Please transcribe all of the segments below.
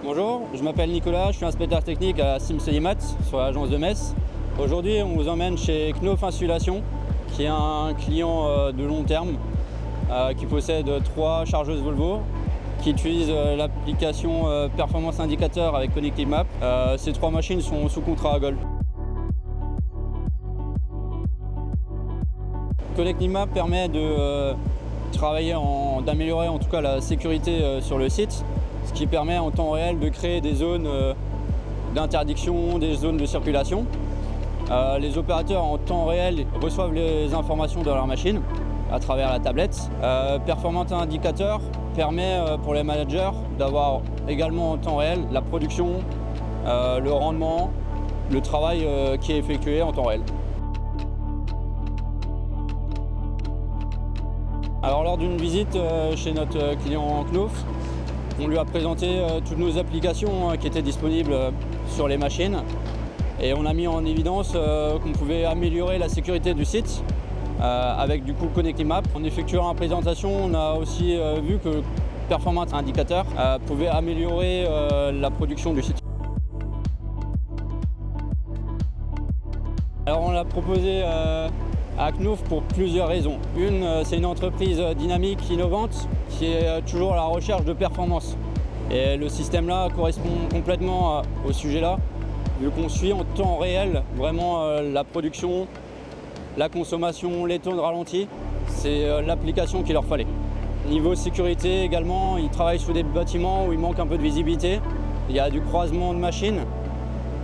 Bonjour, je m'appelle Nicolas, je suis inspecteur technique à SimSolimat sur l'agence de Metz. Aujourd'hui, on vous emmène chez Knauf Insulation, qui est un client de long terme, qui possède 3 chargeuses Volvo, qui utilise l'application Performance Indicator avec Connected Map. Ces 3 machines sont sous contrat à Gold. Connected Map permet de d'améliorer en tout cas la sécurité sur le site, ce qui permet en temps réel de créer des zones d'interdiction, des zones de circulation. Les opérateurs en temps réel reçoivent les informations de leur machine à travers la tablette. Performance Indicator permet pour les managers d'avoir également en temps réel la production, le rendement, le travail qui est effectué en temps réel. Alors lors d'une visite chez notre client Knauf, on lui a présenté toutes nos applications qui étaient disponibles sur les machines et on a mis en évidence qu'on pouvait améliorer la sécurité du site avec du coup Connected Map. En effectuant la présentation, on a aussi vu que Performance Indicator pouvait améliorer la production du site. Alors on l'a proposé à Knauf pour plusieurs raisons. Une, c'est une entreprise dynamique, innovante, qui est toujours à la recherche de performance. Et le système-là correspond complètement au sujet-là, vu qu'on suit en temps réel vraiment la production, la consommation, les taux de ralenti. C'est l'application qu'il leur fallait. Niveau sécurité également, ils travaillent sur des bâtiments où il manque un peu de visibilité. Il y a du croisement de machines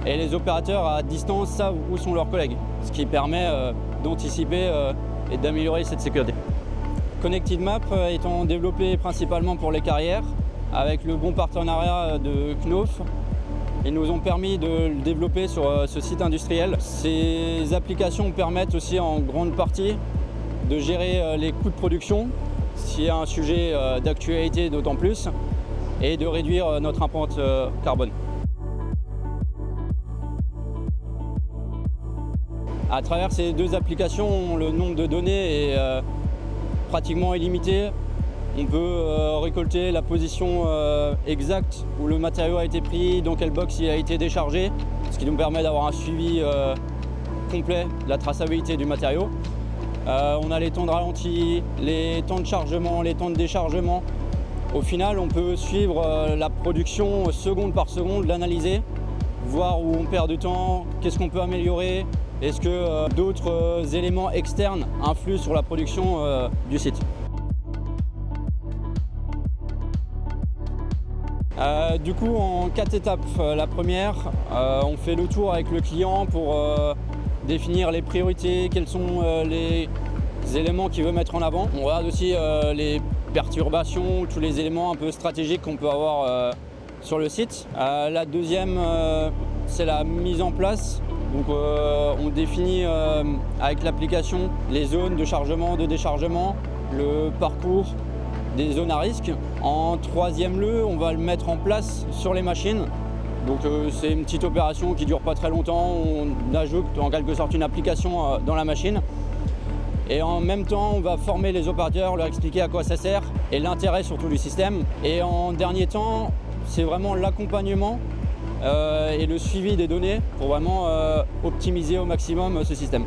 et les opérateurs à distance savent où sont leurs collègues, ce qui permet d'anticiper et d'améliorer cette sécurité. Connected Map étant développé principalement pour les carrières, avec le bon partenariat de Knauf, ils nous ont permis de le développer sur ce site industriel. Ces applications permettent aussi en grande partie de gérer les coûts de production, s'il y a un sujet d'actualité d'autant plus, et de réduire notre empreinte carbone. À travers ces 2 applications, le nombre de données est pratiquement illimité. On peut récolter la position exacte où le matériau a été pris, dans quelle box il a été déchargé, ce qui nous permet d'avoir un suivi complet de la traçabilité du matériau. On a les temps de ralenti, les temps de chargement, les temps de déchargement. Au final, on peut suivre la production seconde par seconde, l'analyser, voir où on perd du temps, qu'est-ce qu'on peut améliorer. Est-ce que d'autres éléments externes influent sur la production du site? Du coup, en 4 étapes. La première, on fait le tour avec le client pour définir les priorités, quels sont les éléments qu'il veut mettre en avant. On regarde aussi les perturbations, tous les éléments un peu stratégiques qu'on peut avoir sur le site. La deuxième, c'est la mise en place. Donc on définit avec l'application les zones de chargement, de déchargement, le parcours des zones à risque. En troisième lieu, on va le mettre en place sur les machines. Donc c'est une petite opération qui ne dure pas très longtemps. On ajoute en quelque sorte une application dans la machine. Et en même temps, on va former les opérateurs, leur expliquer à quoi ça sert et l'intérêt surtout du système. Et en dernier temps, c'est vraiment l'accompagnement et le suivi des données pour vraiment optimiser au maximum ce système.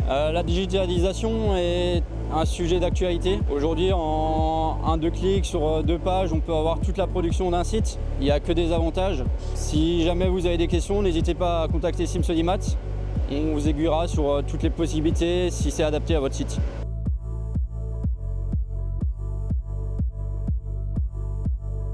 La digitalisation est un sujet d'actualité. Aujourd'hui, en 1-2 clics sur 2 pages, on peut avoir toute la production d'un site. Il n'y a que des avantages. Si jamais vous avez des questions, n'hésitez pas à contacter SimSolimat. On vous aiguillera sur toutes les possibilités si c'est adapté à votre site.